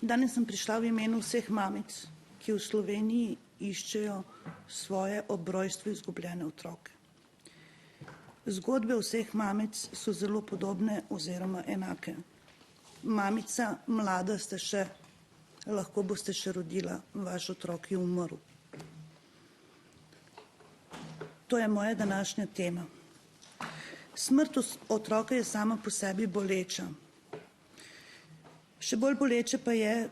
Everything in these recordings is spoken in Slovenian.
Danes sem prišla v imenu vseh mamic, ki v Sloveniji iščejo svoje ob rojstvu izgubljene otroke. Zgodbe vseh mamic so zelo podobne oziroma enake. Mamica, mlada ste še, lahko boste še rodila, vaš otrok je umrl. To je moja današnja tema. Smrt otroka je sama po sebi boleča. Še bolj boleče pa je,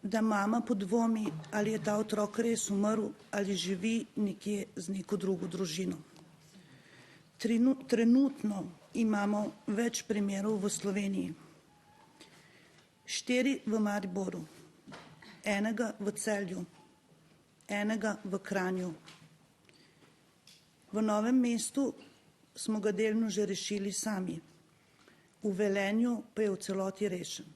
da mama podvomi, ali je ta otrok res umrl ali živi nekje z neko drugo družino. Trenutno imamo več primerov v Sloveniji. 4 v Mariboru, enega v Celju, enega v Kranju. V Novem mestu smo ga delno že rešili sami. V Velenju pa je v celoti rešen.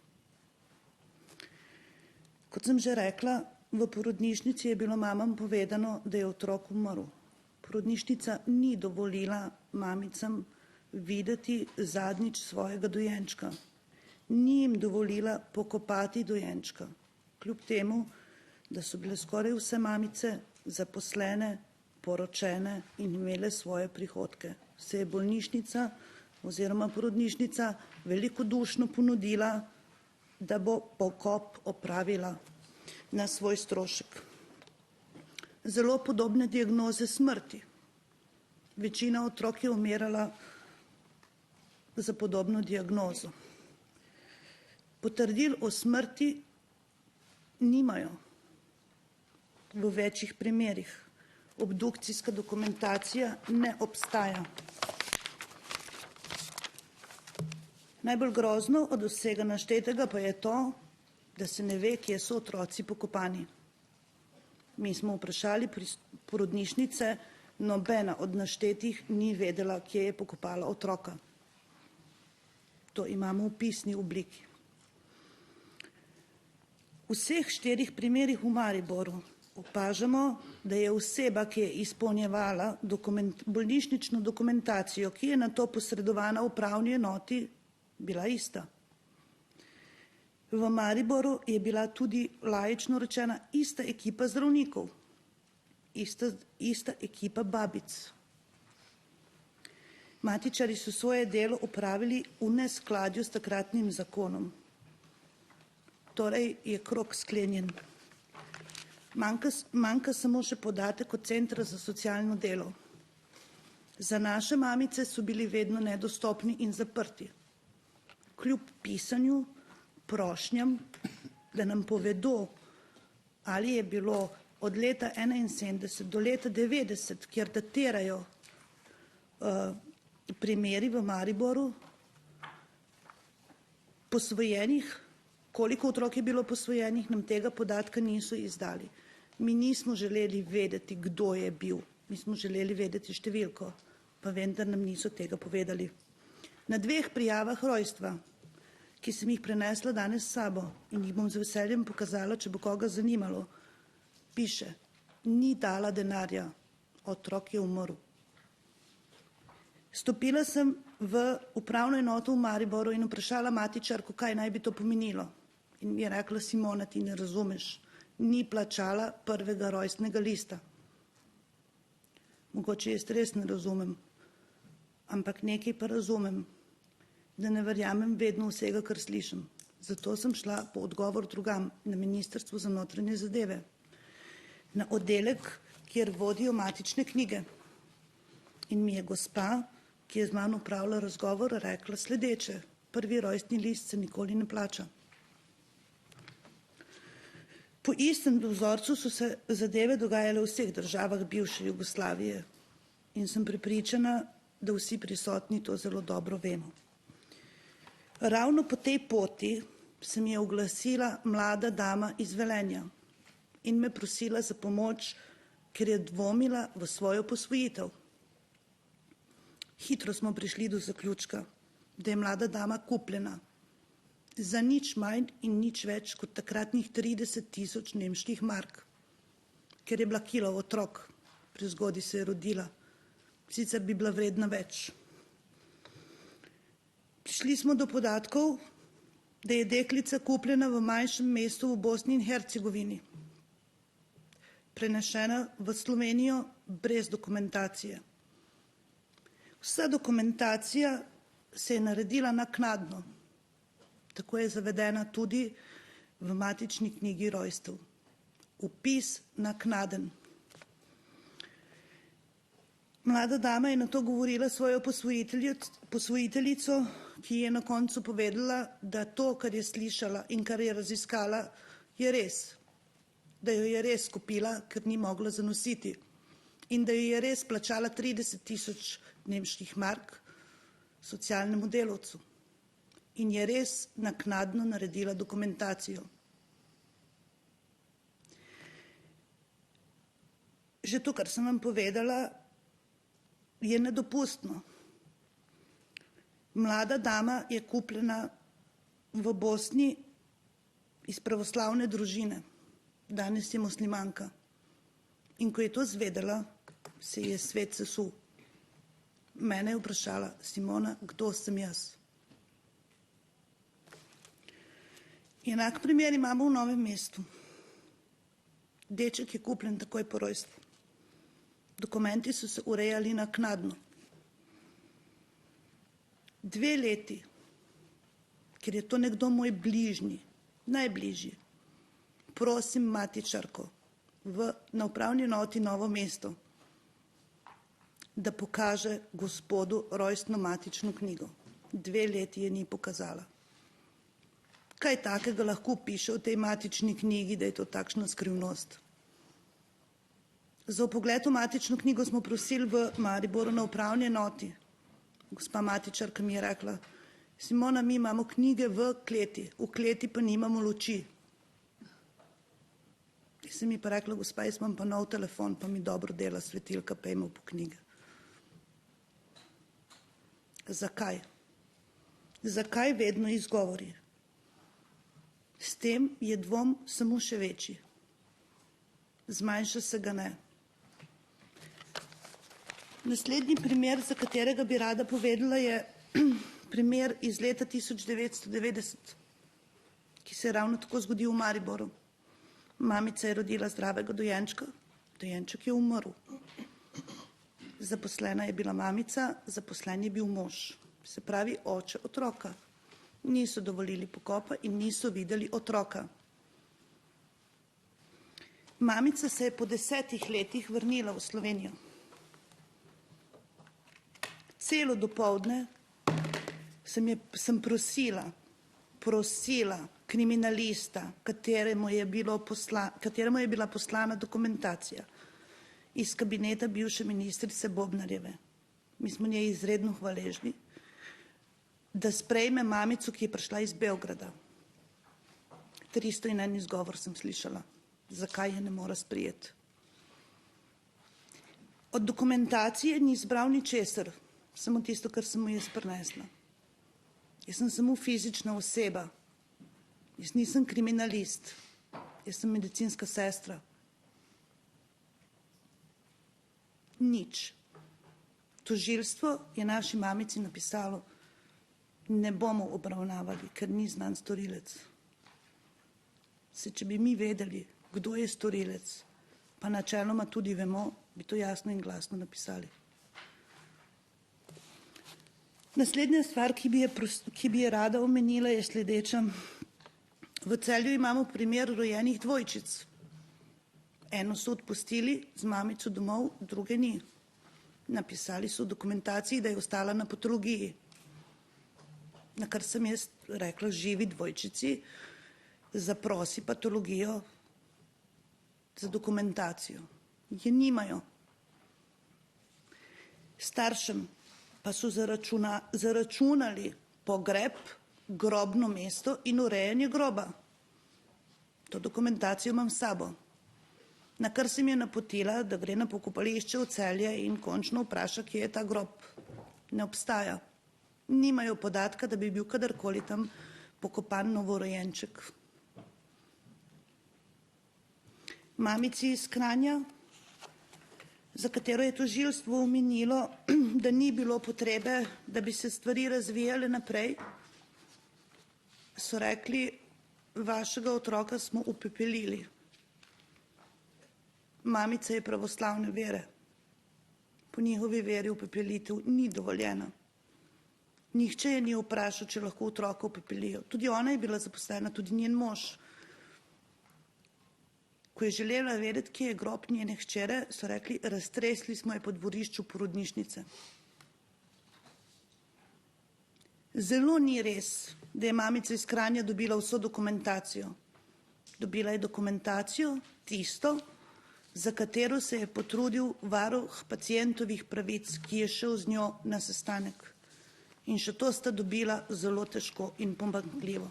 Kot sem že rekla, v porodnišnici je bilo mamam povedano, da je otrok umrl. Porodnišnica ni dovolila mamicam videti zadnjič svojega dojenčka. Ni jim dovolila pokopati dojenčka. Kljub temu, da so bile skoraj vse mamice zaposlene, poročene in imele svoje prihodke. Se je bolnišnica oziroma porodnišnica velikodušno ponudila, da bo pokop opravila na svoj strošek. Zelo podobne diagnoze smrti. Večina otrok je umirala za podobno diagnozo. Potrdil o smrti nimajo v večjih primerih. Obdukcijska dokumentacija ne obstaja. Najbolj grozno od vsega naštetega pa je to, da se ne ve, kje so otroci pokopani. Mi smo vprašali porodnišnice, nobena od naštetih ni vedela, kje je pokopala otroka. To imamo v pisni obliki. V vseh 4 primerih v Mariboru opažamo, da je oseba, ki je izpolnjevala bolnišnično dokumentacijo, ki je nato posredovana v upravni enoti, bila ista. V Mariboru je bila tudi laično rečena ista ekipa zdravnikov, ista ekipa babic. Matičari so svoje delo opravili v neskladju s takratnim zakonom. Torej je krog sklenjen. Manjka samo še podatek od Centra za socialno delo. Za naše mamice so bili vedno nedostopni in zaprti. Kljub pisanju, prošnjam, da nam povedo, ali je bilo od leta 1971 do leta 1990, kjer datirajo primeri v Mariboru, posvojenih, koliko otrok je bilo posvojenih, nam tega podatka niso izdali. Mi nismo želeli vedeti, kdo je bil. Mi smo želeli vedeti številko, pa vendar nam niso tega povedali. Na 2 prijavah rojstva, ki sem jih prenesla danes s sabo in jih bom z veseljem pokazala, če bo koga zanimalo, piše, ni dala denarja, otrok je umrl. Stopila sem v upravno enoto v Mariboru in vprašala matičarko, kaj naj bi to pomenilo. In mi je rekla, Simona, ti ne razumeš, ni plačala prvega rojstnega lista. Mogoče jaz res ne razumem, ampak nekaj pa razumem, da ne verjamem vedno vsega, kar slišim. Zato sem šla po odgovor drugam, na Ministrstvo za notranje zadeve, na oddelek, kjer vodijo matične knjige. In mi je gospa, ki je z mano opravila razgovor, rekla sledeče, prvi rojstni list se nikoli ne plača. Po istem vzorcu so se zadeve dogajale v vseh državah bivše Jugoslavije in sem prepričana, da vsi prisotni to zelo dobro vemo. Ravno po tej poti se mi je oglasila mlada dama iz Velenja in me prosila za pomoč, ker je dvomila v svojo posvojitev. Hitro smo prišli do zaključka, da je mlada dama kupljena za nič manj in nič več kot takratnih 30.000 nemških mark, ker je bila kilov otrok, prezgodaj se je rodila, sicer bi bila vredna več. Prišli smo do podatkov, da je deklica kupljena v manjšem mestu v Bosni in Hercegovini, prenešena v Slovenijo brez dokumentacije. Vsa dokumentacija se je naredila naknadno, tako je zavedena tudi v matični knjigi rojstev. Vpis naknaden. Mlada dama je na to govorila svojo posvojiteljico, ki je na koncu povedala, da to, kar je slišala in kar je raziskala, je res. Da jo je res kupila, ker ni mogla zanositi. In da jo je res plačala 30.000 nemških mark socialnemu delavcu. In je res naknadno naredila dokumentacijo. Že to, kar sem vam povedala, je nedopustno. Mlada dama je kupljena v Bosni iz pravoslavne družine. Danes je muslimanka. In ko je to zvedela, se je svet sesul. Mene je vprašala: Simona, kdo sem jaz? Enak primer imamo v Novem mestu. Deček je kupljen takoj po rojstvu. Dokumenti so se urejali naknadno. 2 leti, ker je to nekdo moj bližnji, najbližji, prosim matičarko na upravni enoti Novo mesto, da pokaže gospodu rojstno matično knjigo. 2 leti je ni pokazala. Kaj takega lahko piše v tej matični knjigi, da je to takšna skrivnost? Za vpogled v matično knjigo smo prosili v Mariboru na upravni enoti. Gospa matičarka mi je rekla: Simona, mi imamo knjige v kleti pa nimamo luči. Sem mi pa rekla: gospa, jaz imam pa nov telefon, pa mi dobro dela svetilka, pejmo po knjige. Zakaj? Zakaj vedno izgovori? S tem je dvom samo še večji. Zmanjša se ga ne. Naslednji primer, za katerega bi rada povedala, je primer iz leta 1990, ki se je ravno tako zgodil v Mariboru. Mamica je rodila zdravega dojenčka, dojenček je umrl. Zaposlena je bila mamica, zaposlen je bil mož, se pravi oče otroka. Niso dovolili pokopa in niso videli otroka. Mamica se je po 10 letih vrnila v Slovenijo. Celo dopoldne sem prosila kriminalista, kateremu je bila poslana dokumentacija iz kabineta bivše ministrice Bobnarjeve. Mi smo njej izredno hvaležni, da sprejme mamico, ki je prišla iz Beograda. 301 izgovor sem slišala, zakaj je ne mora sprejeti. Od dokumentacije ni izbral ničesar, samo tisto, kar sem mu jaz prinesla. Jaz sem samo fizična oseba, jaz nisem kriminalist, jaz sem medicinska sestra. Nič. Tožilstvo je naši mamici napisalo: ne bomo obravnavali, ker ni znan storilec. Če bi mi vedeli, kdo je storilec, pa načeloma tudi vemo, bi to jasno in glasno napisali. Naslednja stvar, ki bi je rada omenila, je sledeča. V Celju imamo primer rojenih dvojčic. Eno so odpustili z mamico domov, druge ni. Napisali so v dokumentaciji, da je ostala na patologiji. Na kar sem jaz rekla: živi dvojčici, zaprosi patologijo za dokumentacijo. Je nimajo. Staršem pa so zaračunali pogreb, grobno mesto in urejanje groba. To dokumentacijo imam s sabo. Na kar sem je napotila, da gre na pokopališče v Celje in končno vpraša, kje je ta grob. Ne obstaja. Nimajo podatka, da bi bil kadarkoli tam pokopan novorojenček. Mamici iz Kranja, za katero je tožilstvo omenilo, da ni bilo potrebe, da bi se stvari razvijale naprej, so rekli, vašega otroka smo upepelili. Mamica je pravoslavne vere. Po njihovi veri upepelitev ni dovoljena. Nihče je ni vprašal, če lahko otroka upepelijo. Tudi ona je bila zaposlena, tudi njen mož. Ko je želela vedeti, kje je grob njene hčere, so rekli, raztresli smo je po dvorišču porodnišnice. Zelo ni res, da je mamica iz Kranja dobila vso dokumentacijo. Dobila je dokumentacijo, tisto, za katero se je potrudil varuh pacientovih pravic, ki je šel z njo na sestanek. In še to sta dobila zelo težko in pomanjkljivo.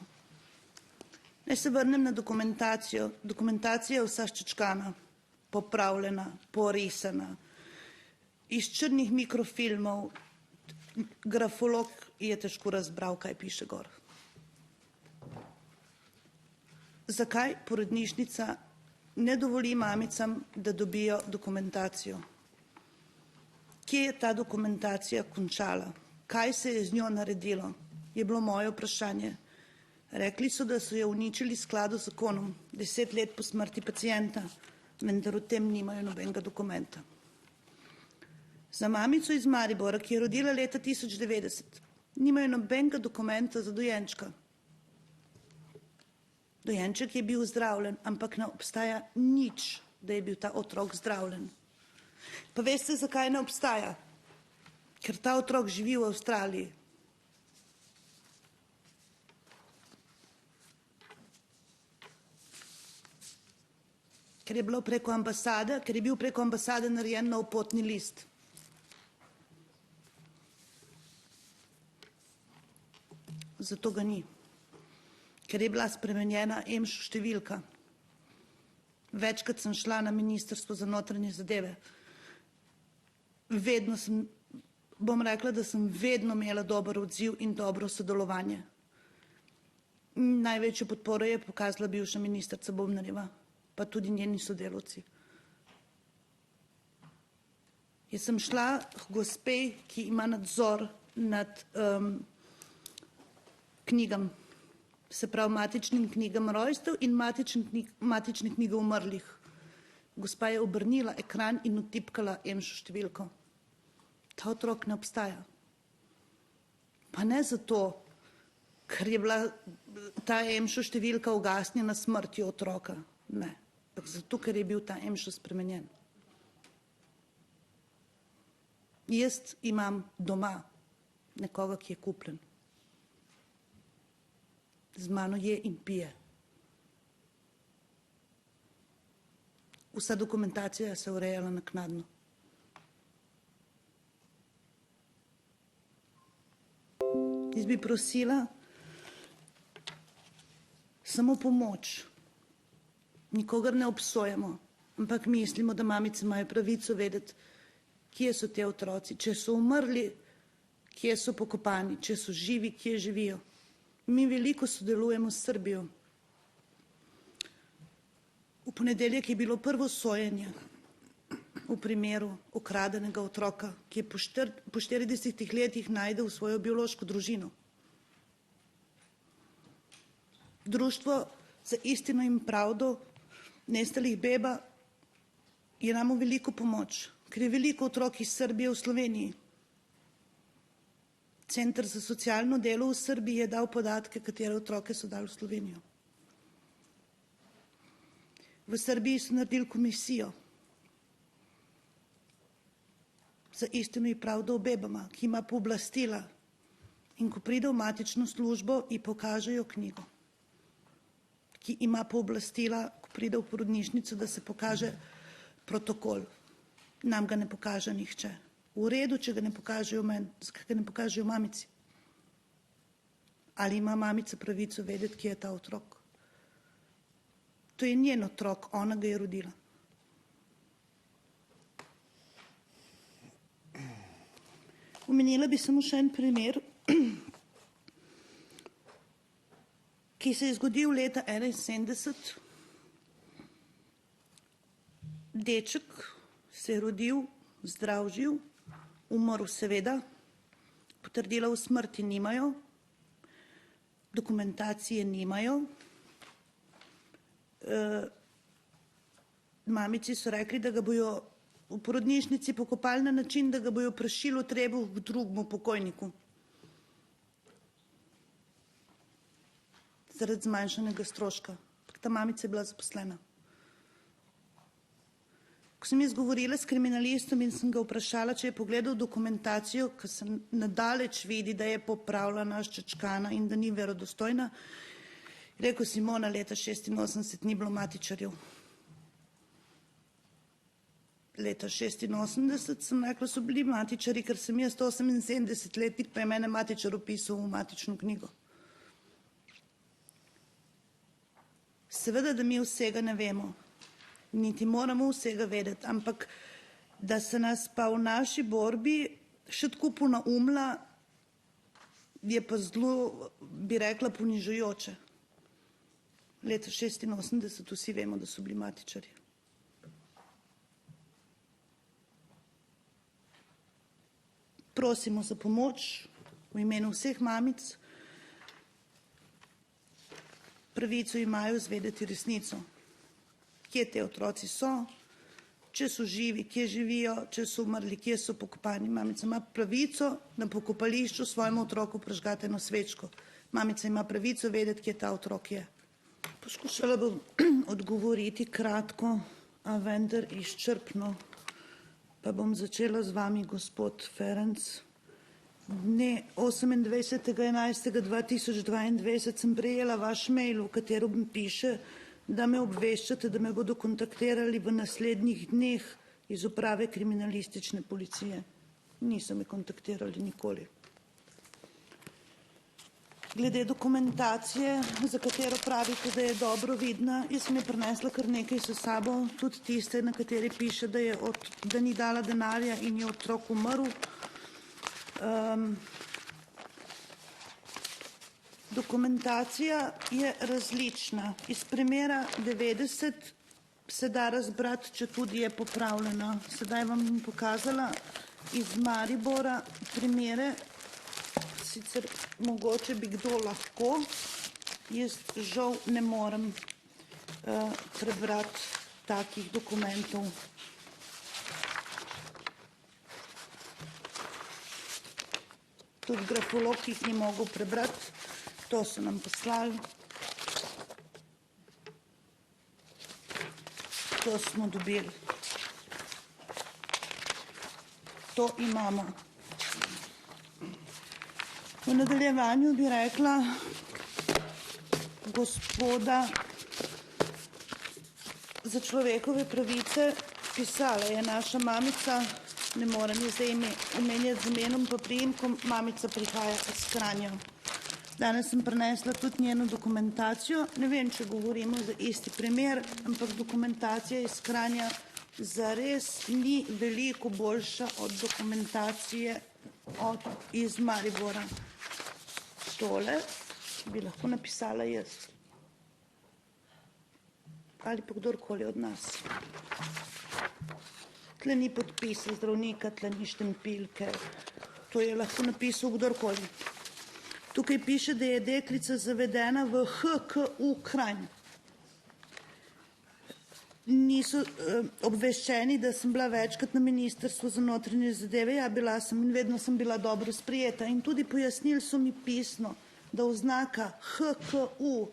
Naj se vrnem na dokumentacijo. Dokumentacija je vsa ščečkana, popravljena, porisana, iz črnih mikrofilmov. Grafolog je težko razbral, kaj piše gor. Zakaj porodnišnica ne dovoli mamicam, da dobijo dokumentacijo? Kje je ta dokumentacija končala? Kaj se je z njo naredilo? Je bilo moje vprašanje. Rekli so, da so jo uničili v skladu z zakonom, 10 let po smrti pacienta, vendar o tem nimajo nobenega dokumenta. Za mamico iz Maribora, ki je rodila leta 1090, nimajo nobenega dokumenta za dojenčka. Dojenček je bil zdravljen, ampak ne obstaja nič, da je bil ta otrok zdravljen. Pa veste, zakaj ne obstaja? Ker ta otrok živi v Avstraliji. Ker je bil preko ambasade narejen nov potni list. Zato ga ni. Ker je bila spremenjena EMŠO številka. Večkrat sem šla na Ministrstvo za notranje zadeve. Vedno sem, bom rekla, da sem vedno imela dober odziv in dobro sodelovanje. Največjo podporo je pokazala bivša ministrica Bobnarjeva, pa tudi njeni sodelavci. Jaz sem šla k gospe, ki ima nadzor nad knjigam, se pravi matičnim knjigam rojstev in matične knjige umrlih. Gospa je obrnila ekran in utipkala EMŠO številko. Ta otrok ne obstaja. Pa ne zato, ker je bila ta EMŠO številka ugasnjena s smrtjo otroka. Ne, zato, ker je bil ta EMŠO spremenjen. Jaz imam doma nekoga, ki je kupljen. Z mano je in pije. Vsa dokumentacija se je urejala naknadno. Jaz bi prosila samo pomoč. Nikogar ne obsojamo, ampak mislimo, da mamice imajo pravico vedeti, kje so te otroci, če so umrli, kje so pokopani, če so živi, kje živijo. Mi veliko sodelujemo s Srbijo. V ponedeljek je bilo prvo sojenje v primeru ukradenega otroka, ki je po 40 letih našel svojo biološko družino. Društvo za istino in pravdo nestalih beba je nam v veliko pomoč, ker je veliko otrok iz Srbije v Sloveniji. Center za socialno delo v Srbiji je dal podatke, katere otroke so dali v Slovenijo. V Srbiji so naredili komisijo za istino in pravdo o bebama, ki ima pooblastila, in ko pride v matično službo, ji pokažejo knjigo, ki ima pooblastila, ko pride v porodnišnico, da se pokaže protokol. Nam ga ne pokaže nihče. V redu, če ga ne pokažejo meni, zakaj ga ne pokažejo mamici? Ali ima mamica pravico vedeti, kje je ta otrok? To je njen otrok, ona ga je rodila. Omenila bi samo še en primer, ki se je zgodil leta 1971. Deček se je rodil, zdrav živ, umrl seveda, potrdila o smrti nimajo. dokumentacije nimajo. Mamici so rekli, da ga bojo v porodnišnici pokopali na način, da ga bojo prešili v trebuh k drugemu pokojniku. Zaradi zmanjšanega stroška. Ta mamica je bila zaposlena. Ko sem jaz govorila s kriminalistom in sem ga vprašala, če je pogledal dokumentacijo, ker se nadaleč vidi, da je popravljena, ščečkana in da ni verodostojna, rekel Simona, leta 86 ni bilo matičarjev. Leta 86 sem rekla, so bili matičari, ker sem jaz 78 letnik, pa je mene matičar upisal v matično knjigo. Seveda, da mi vsega ne vemo, niti moramo vsega vedeti, ampak da se nas pa v naši borbi še tako ponaumlja, je pa zelo, bi rekla, ponižujoče. Leta 86 vsi vemo, da so bili matičari. Prosimo za pomoč v imenu vseh mamic. Pravico imajo zvedeti resnico. Kje te otroci so, če so živi, kje živijo, če so umrli, kje so pokopani. Mamica ima pravico na pokopališču svojemu otroku prižgati eno svečko. Mamica ima pravico vedeti, kje ta otrok je. Poskušala bom odgovoriti kratko, a vendar izčrpno. Pa bom začela z vami, gospod Ferenc. Dne 28.11.2022 sem prejela vaš mail, v katerem piše, da me obveščate, da me bodo kontaktirali v naslednjih dneh iz uprave kriminalistične policije. Niso me kontaktirali nikoli. Glede dokumentacije, za katero pravite, da je dobro vidna, jaz sem je prinesla kar nekaj s sabo, tudi tiste, na kateri piše, da ni dala denarja in je otrok umrl. Dokumentacija je različna. Iz primera 90 se da razbrati, če tudi je popravljena. Sedaj vam bom pokazala iz Maribora primere, sicer mogoče bi kdo lahko, jaz žal ne morem prebrati takih dokumentov. Tudi grafolog jih ni mogel prebrati, to so nam poslali. To smo dobili. To imamo. V nadaljevanju bi rekla gospoda za človekove pravice, pisala je naša mamica, ne morem je zdaj omenjati z imenom pa priimkom, mamica prihaja iz Kranja. Danes sem prinesla tudi njeno dokumentacijo, ne vem, če govorimo za isti primer, ampak dokumentacija iz Kranja zares ni veliko boljša od dokumentacije iz Maribora. Tole bi lahko napisala jaz. Ali pa kdorkoli od nas. Tle ni podpisa zdravnika, tle ni štempilke. To je lahko napisal kdorkoli. Tukaj piše, da je deklica zavedena v HKU Kranj. Niso obveščeni, da sem bila večkrat na Ministrstvu za notranje zadeve, ja, bila sem in vedno sem bila dobro sprijeta. In tudi pojasnili so mi pisno, da oznaka HKU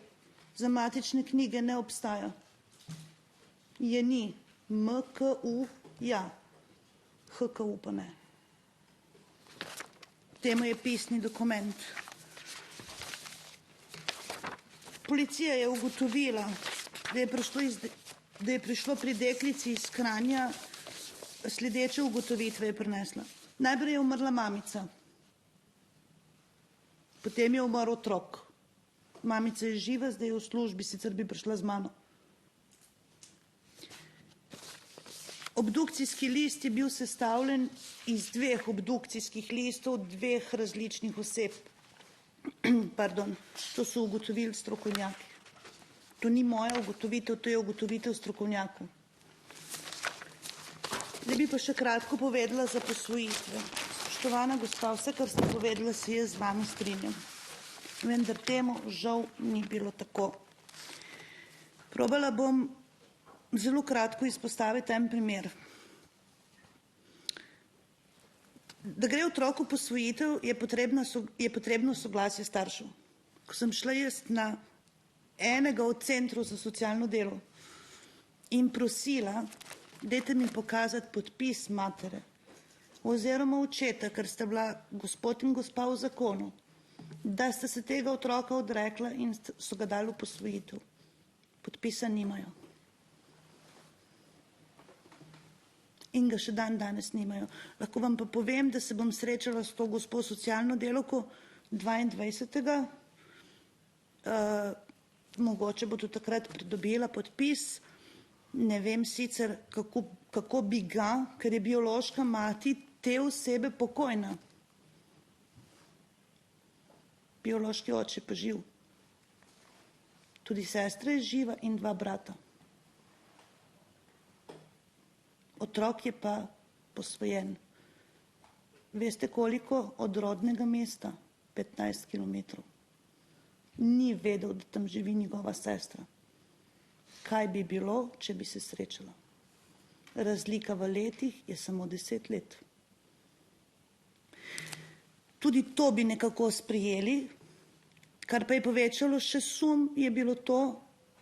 za matične knjige ne obstaja. Je ni. MKU, ja. HKU pa ne. Temu je pisni dokument. Policija je ugotovila, da je prišlo pri deklici iz Kranja, sledeče ugotovitve je prinesla. Najprej je umrla mamica, potem je umrl otrok. Mamica je živa, zdaj je v službi, sicer bi prišla z mano. Obdukcijski list je bil sestavljen iz dveh obdukcijskih listov, dveh različnih oseb. Pardon, to so ugotovili strokovnjaki. To ni moja ugotovitev, to je ugotovitev strokovnjakov. Zdaj bi pa še kratko povedala za posvojitve. Spoštovana gospa, vse, kar ste povedala, se jaz z vami strinjam. vendar temu žal ni bilo tako. Probala bom zelo kratko izpostaviti en primer. Da gre otroku posvojitev, je potrebno soglasje staršev. Ko sem šla jaz na enega od centrov za socialno delo in prosila, dajte mi pokazati podpis matere oziroma očeta, ker sta bila gospod in gospa v zakonu, da sta se tega otroka odrekla in so ga dali v posvojitev. Podpisa nimajo. In ga še dan danes nimajo. Lahko vam pa povem, da se bom srečala s to gospo socialno delavko 22. Mogoče bo tudi takrat pridobila podpis. Ne vem sicer, kako bi ga, ker je biološka mati te osebe pokojna. Biološki oče pa živ. Tudi sestra je živa in 2 brata. Otrok je pa posvojen. Veste koliko od rodnega mesta? 15 kilometrov. Ni vedel, da tam živi njegova sestra. Kaj bi bilo, če bi se srečala? Razlika v letih je samo 10 let. Tudi to bi nekako sprejeli, kar pa je povečalo še sum, je bilo to,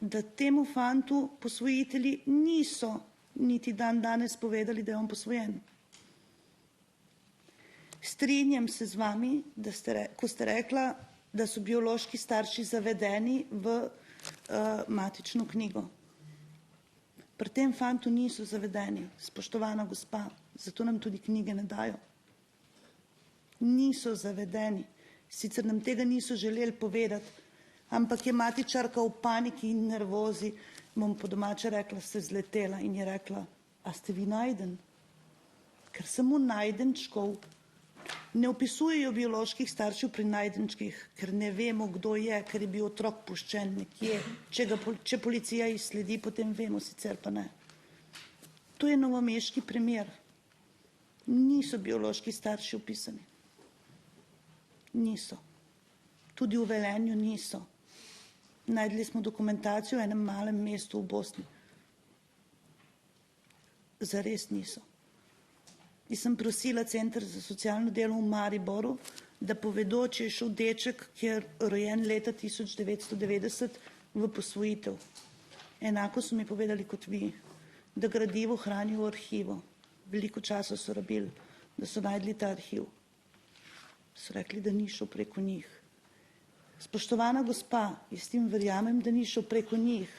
da temu fantu posvojitelji niso niti dan danes povedali, da je on posvojen. Strinjam se z vami, ko ste rekla, da so biološki starši zavedeni v matično knjigo. Pri tem fantu niso zavedeni, spoštovana gospa, zato nam tudi knjige ne dajo. Niso zavedeni, sicer nam tega niso želeli povedati, ampak je matičarka v paniki in nervozi, bom po domače rekla, se zletela in je rekla, a ste vi najden? Ker samo najdenčkov ne opisujejo bioloških staršev pri najdenčkih, ker ne vemo, kdo je, ker je bil otrok puščen nekje. Če policija izsledi, potem vemo, sicer pa ne. To je novomeški primer. Niso biološki starši opisani. Niso. Tudi v Velenju niso. Najdli smo dokumentacijo v enem malem mestu v Bosni. Zares niso. Jaz sem prosila Center za socialno delo v Mariboru, da povedo, če je šel deček, ki je rojen leta 1990 v posvojitev. Enako so mi povedali kot vi, da gradivo hranijo v arhivu. Veliko časa so rabili, da so najdli ta arhiv. So rekli, da ni šel preko njih. Spoštovana gospa, jaz tim verjamem, da ni šel preko njih,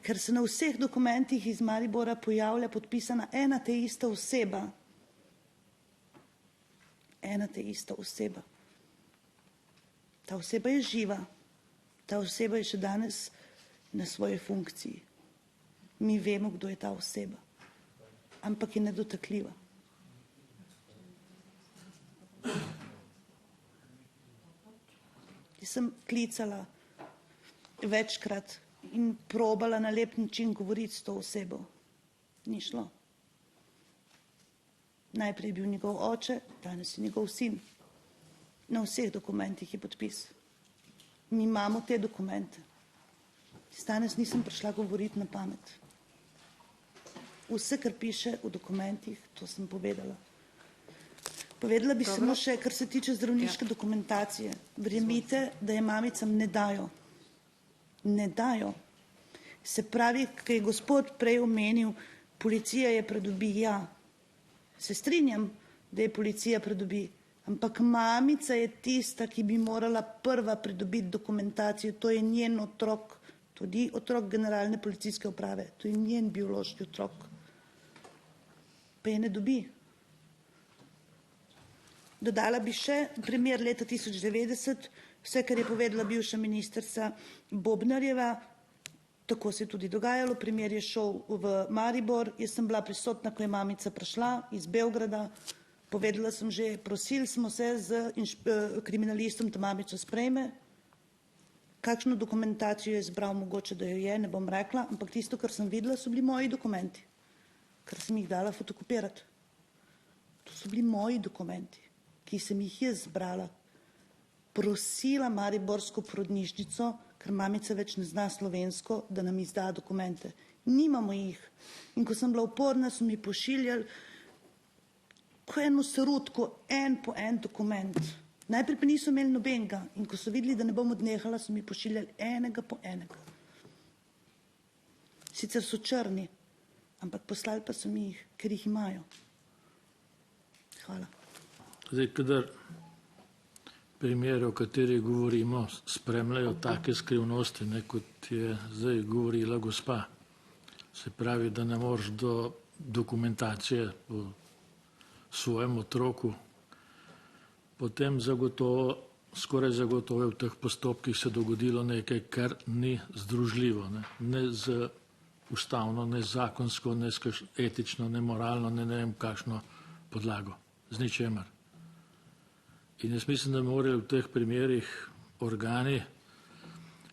ker se na vseh dokumentih iz Maribora pojavlja podpisana ena te ista oseba. Ena te ista oseba. Ta oseba je živa. Ta oseba je še danes na svoji funkciji. Mi vemo, kdo je ta oseba. Ampak je nedotakljiva. Jaz sem klicala večkrat in probala na lep način govoriti s to osebo. Ni šlo. Najprej je bil njegov oče, danes je njegov sin. Na vseh dokumentih je podpis. Mi imamo te dokumente. Danes nisem prišla govoriti na pamet. Vse, kar piše v dokumentih, to sem povedala. Povedala bi samo še, kar se tiče zdravniške dokumentacije. Verjemite, da je mamicam ne dajo. Ne dajo. Se pravi, ko je gospod prej omenil, policija je pridobi, ja. Se strinjam, da je policija pridobi, ampak mamica je tista, ki bi morala prva pridobiti dokumentacijo. To je njen otrok, tudi otrok generalne policijske uprave. To je njen biološki otrok. Pa je ne dobi. Dodala bi še primer leta 1990, vse, kar je povedala bivša ministrica Bobnarjeva, tako se je tudi dogajalo, primer je šel v Maribor, jaz sem bila prisotna, ko je mamica prišla iz Beograda, povedala sem že, prosili smo se z kriminalistom, da mamico sprejme, kakšno dokumentacijo je zbral, mogoče, da jo je, ne bom rekla, ampak tisto, kar sem videla, so bili moji dokumenti, ker sem jih dala fotokopirati. To so bili moji dokumenti, ki sem jih jaz zbrala. prosila mariborsko porodnišnico, ker mamica več ne zna slovensko, da nam izda dokumente. Nimamo jih. In ko sem bila uporna, so mi pošiljali ko eno sarutko, en po en dokument. Najprej pa niso imeli nobenega. In ko so videli, da ne bom odnehala, so mi pošiljali enega po enega. Sicer so črni, ampak poslali pa so mi jih, ker jih imajo. Hvala. Zdaj, kadar primere, o katerih govorimo, spremljajo take skrivnosti, ne, kot je zdaj govorila gospa. Se pravi, da ne moreš do dokumentacije o svojem otroku, potem skoraj zagotovo je v teh postopkih se dogodilo nekaj, kar ni združljivo, ne z ustavno, ne zakonsko, ne etično, ne moralno, ne vem kakšno podlago, z ničemer. In jaz mislim, da morajo v teh primerih organi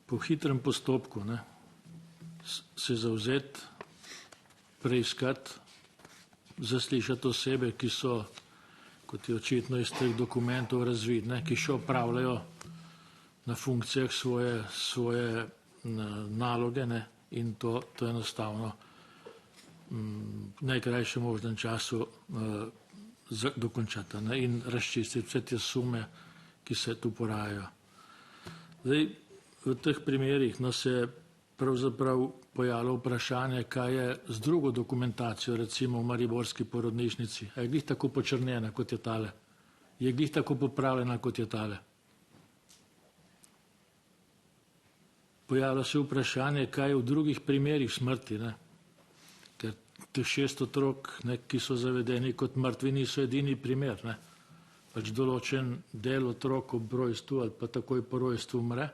po hitrem postopku se zavzeti, preiskati, zaslišati osebe, ki so, kot je očitno iz teh dokumentov razvidne, ki še opravljajo na funkcijah svoje naloge in to enostavno v najkrajšem možnem času dokončata in razčistiti vse te sume, ki se tu porajajo. Zdaj, v teh primerih se pravzaprav pojavilo vprašanje, kaj je z drugo dokumentacijo, recimo v mariborski porodnišnici. Je glih tako počrnjena, kot je tale? Je glih tako popravljena, kot je tale? Pojavlja se vprašanje, kaj je v drugih primerih smrti, ker teh 6 otrok, ki so zavedeni kot mrtvi, niso edini primer. Pač določen del otrok ob rojstvu ali pa takoj po rojstvu umre,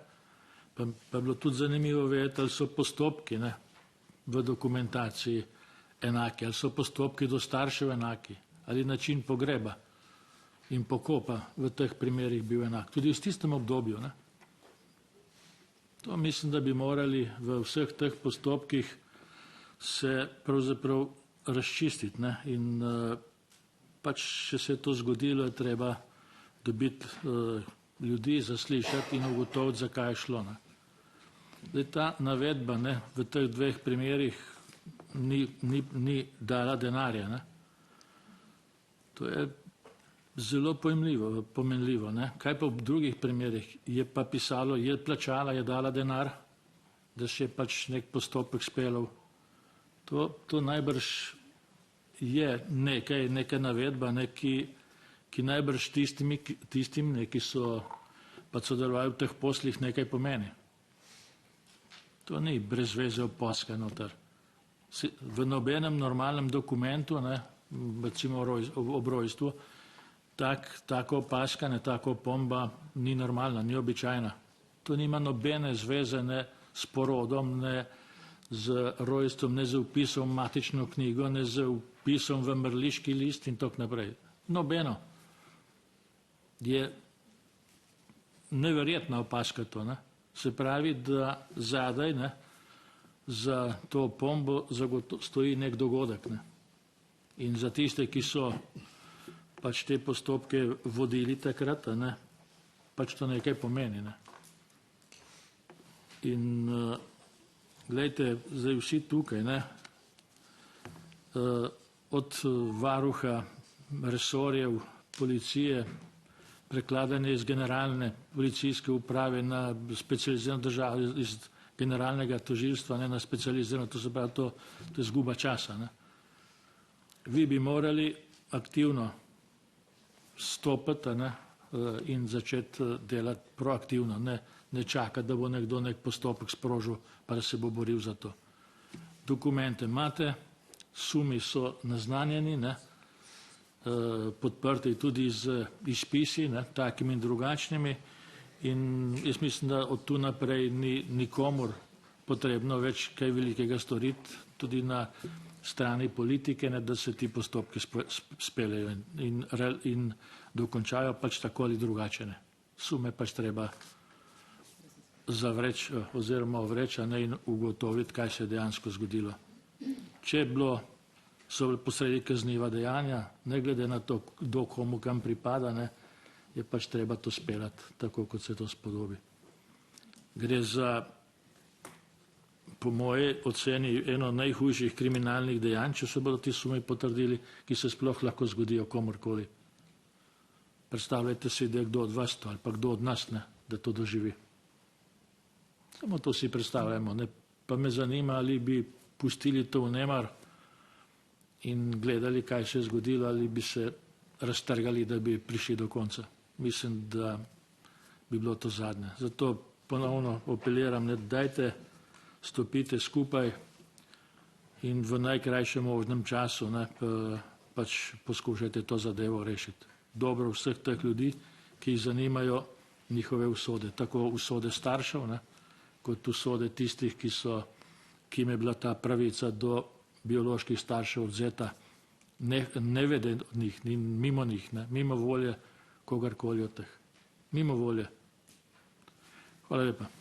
pa je bilo tudi zanimivo vedeti, ali so postopki v dokumentaciji enaki, ali so postopki do staršev enaki, ali način pogreba in pokopa v teh primerih bil enak. Tudi v tistem obdobju. To mislim, da bi morali v vseh teh postopkih se pravzaprav razčistiti in pač, če se je to zgodilo, je treba dobiti ljudi, zaslišati in ugotoviti, zakaj je šlo. Zdaj, ta navedba v teh 2 primerih ni dala denarja. To je zelo pomenljivo. Kaj pa v drugih primerih? Je pa pisalo, je plačala, je dala denar, da se je pač nek postopek speljal. To najbrž je neka navedba, ki najbrž tistim, ki so pa sodelovali v teh poslih, nekaj pomeni. To ni brez veze opazka noter. V nobenem normalnem dokumentu, recimo ob rojstvu, taka opazka, taka opomba ni normalna, ni običajna. To nima nobene zveze ne s porodom, ne z rojstvom, ne z vpisom v matično knjigo, ne z vpisom v mrliški list in tako naprej. Nobeno. Je neverjetna opazka to. Se pravi, da zadaj za to opombo stoji nek dogodek. In za tiste, ki so pač te postopke vodili takrat, pač to nekaj pomeni. In glejte, zdaj vsi tukaj, od varuha, resorjev, policije, prekladanje iz generalne policijske uprave na specializirano državo, iz generalnega tožilstva na specializirano, to se pravi, to je izguba časa. Vi bi morali aktivno stopiti in začeti delati proaktivno, ne čakati, da bo nekdo nek postopek sprožil, pa da se bo boril za to. Dokumente imate, sumi so naznanjeni, podprti tudi z izpisi, takimi in drugačnimi, in jaz mislim, da od tu naprej ni nikomur potrebno več kaj velikega storiti, tudi na strani politike, da se ti postopki speljejo in dokončajo pač tako ali drugače. Sume pač treba zavreči oziroma ovreči in ugotoviti, kaj se je dejansko zgodilo. Če so posredi kazniva dejanja, ne glede na to, kdo komu kam pripada, je pač treba to speljati tako, kot se to spodobi. Gre za, po moji oceni, eno najhujših kriminalnih dejanj, če se bodo ti sumi potrdili, ki se sploh lahko zgodijo komorkoli. Predstavljajte si, da je kdo od vas to ali pa kdo od nas, ne, da to doživi. Samo to si predstavljamo. Ne. Pa me zanima, ali bi pustili to v nemar in gledali, kaj se je zgodilo, ali bi se raztrgali, da bi prišli do konca. Mislim, da bi bilo to zadnje. Zato ponovno apeliram, ne, dajte, stopite skupaj in v najkrajšem možnem času, ne, pač poskušajte to zadevo rešiti. Dobro vseh teh ljudi, ki jih zanimajo njihove usode, tako usode staršev, ne, kot usode tistih, ki jim je bila ta pravica do bioloških staršev odzeta, ne vede od njih, mimo njih, ne, mimo volje kogarkoli od teh. Mimo volje. Hvala lepa.